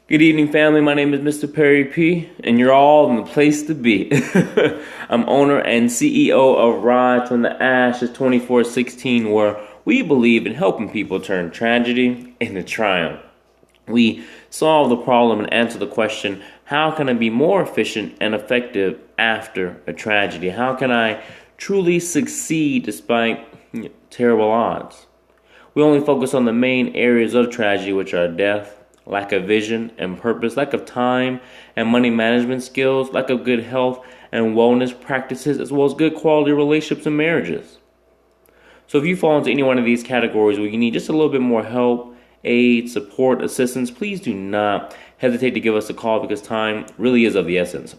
Good evening, family. My name is Mr. Perry P, and you're all in the place to be. I'm owner and CEO of Rise from the Ashes 2416, where we believe in helping people turn tragedy into triumph. We solve the problem and answer the question, how can I be more efficient and effective after a tragedy? How can I truly succeed despite terrible odds? We only focus on the main areas of tragedy, which are death, lack of vision and purpose, lack of time and money management skills, lack of good health and wellness practices, as well as good quality relationships and marriages. So if you fall into any one of these categories where you need just a little bit more help, aid, support, assistance, please do not hesitate to give us a call because time really is of the essence.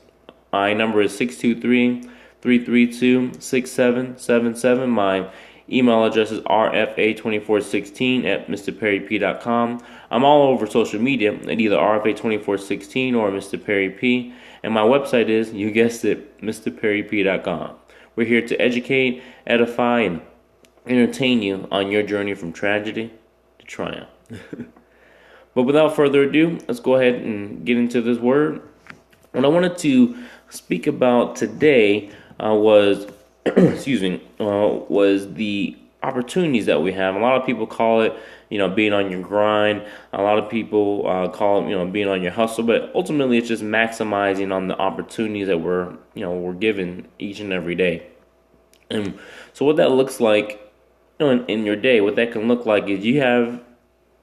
My number is 623-332-6777. My email address is rfa2416 at mrperryp.com. I'm all over social media at either rfa2416 or Mr. Perry P. And my website is, you guessed it, mrperryp.com. We're here to educate, edify, and entertain you on your journey from tragedy to triumph. But without further ado, let's go ahead and get into this word. What I wanted to speak about today was, was the opportunities that we have. A lot of people call it, being on your grind. A lot of people call it, being on your hustle. But ultimately, it's just maximizing on the opportunities that we're given each and every day. And so, what that looks like, in your day, what that can look like is you have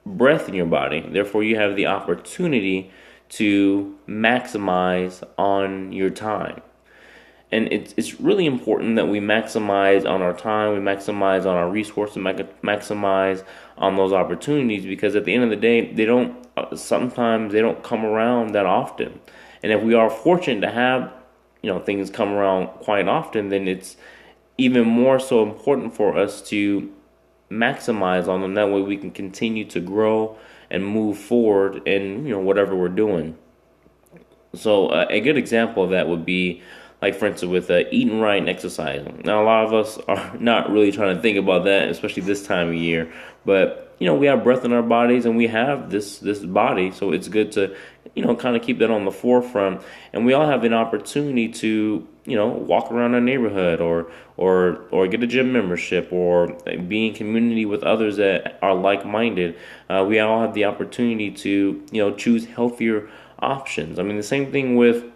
breath in your body. Therefore, you have the opportunity to maximize on your time. And it's really important that we maximize on our time, we maximize on our resources, maximize on those opportunities, because at the end of the day, sometimes they don't come around that often. And if we are fortunate to have, things come around quite often, then it's even more so important for us to maximize on them. That way we can continue to grow and move forward in, whatever we're doing. So a good example of that would be, like, for instance, with eating right and exercising. Now, a lot of us are not really trying to think about that, especially this time of year. But, we have breath in our bodies and we have this body. So it's good to, kind of keep that on the forefront. And we all have an opportunity to, walk around our neighborhood or get a gym membership or be in community with others that are like-minded. We all have the opportunity to, choose healthier options. I mean, the same thing with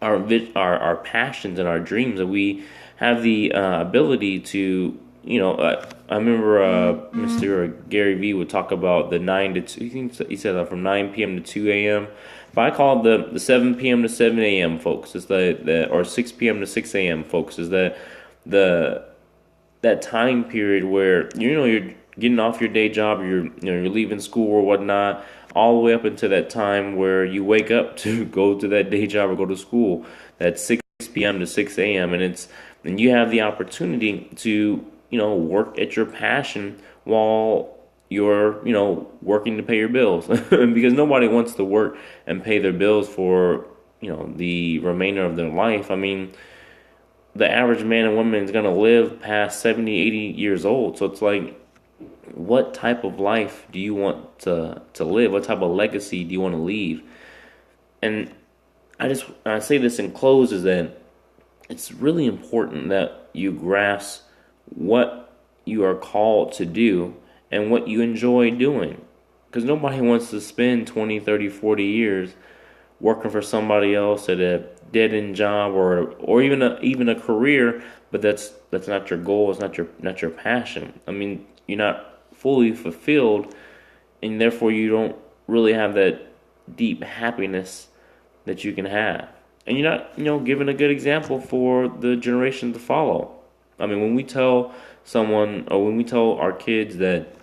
our passions and our dreams, that we have the ability to, I remember Mr. Gary Vee would talk about the 9 to 2, he said that from 9 p.m. to 2 a.m. But I call it the 7 p.m. to 7 a.m. folks. It's or 6 p.m. to 6 a.m. folks. Is that time period where, you're getting off your day job, you're leaving school or whatnot, all the way up until that time where you wake up to go to that day job or go to school. That's 6 p.m. to 6 a.m. and you have the opportunity to, work at your passion while you're, working to pay your bills. Because nobody wants to work and pay their bills for, the remainder of their life. I mean, the average man and woman is going to live past 70, 80 years old. So it's like, what type of life do you want to live? What type of legacy do you want to leave? And I say this in close, is that it's really important that you grasp what you are called to do and what you enjoy doing. Because nobody wants to spend 20, 30, 40 years working for somebody else at a dead-end job or even a career, but that's not your goal. It's not your passion. I mean, you're not fully fulfilled, and therefore you don't really have that deep happiness that you can have. And you're not, giving a good example for the generation to follow. I mean, when we tell someone, or when we tell our kids that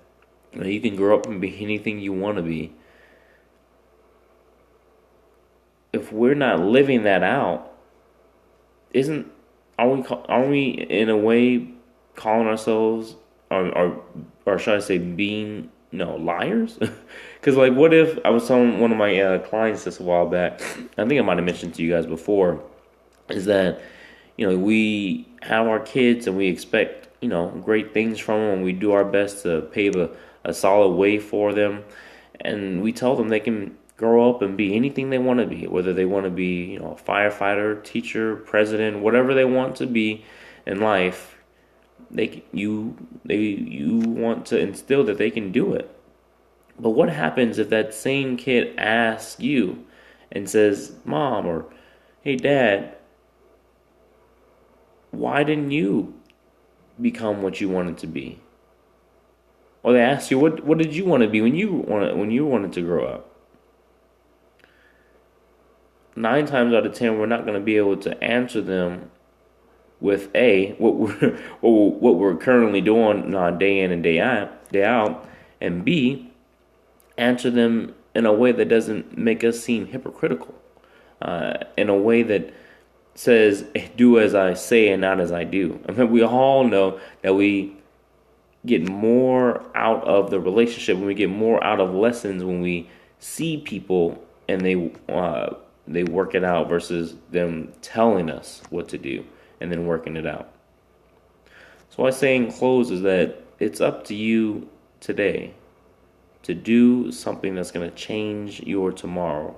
you can grow up and be anything you want to be, if we're not living that out, are we in a way calling ourselves, or should I say being, liars? Because, like, what if I was telling one of my clients this a while back, I think I might have mentioned to you guys before, is that, we have our kids and we expect, great things from them, and we do our best to pave a solid way for them, and we tell them they can grow up and be anything they want to be, whether they want to be, a firefighter, teacher, president, whatever they want to be in life. You want to instill that they can do it. But what happens if that same kid asks you and says, "Mom," or "Hey, Dad, why didn't you become what you wanted to be?" Or they ask you, "What did you want to be when you wanted to grow up?" 9 times out of 10, we're not going to be able to answer them with what we're currently doing day in and day out, and B, answer them in a way that doesn't make us seem hypocritical, in a way that says, "Do as I say and not as I do." I mean, we all know that we get more out of the relationship, when we get more out of lessons when we see people and they work it out versus them telling us what to do and then working it out. So what I say in close is that it's up to you today to do something that's going to change your tomorrow.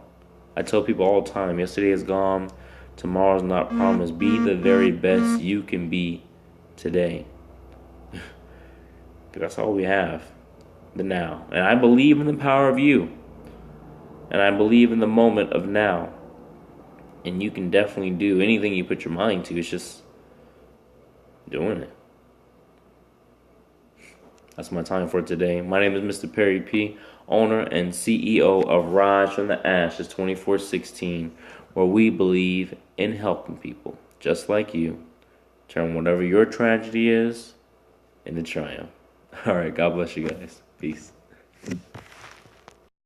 I tell people all the time, yesterday is gone, tomorrow's not promised. Be the very best you can be today. That's all we have, the now. And I believe in the power of you. And I believe in the moment of now. And you can definitely do anything you put your mind to. It's just doing it. That's my time for today. My name is Mr. Perry P., owner and CEO of Rise from the Ashes 2416, where we believe in helping people just like you turn whatever your tragedy is into triumph. All right, God bless you guys. Peace.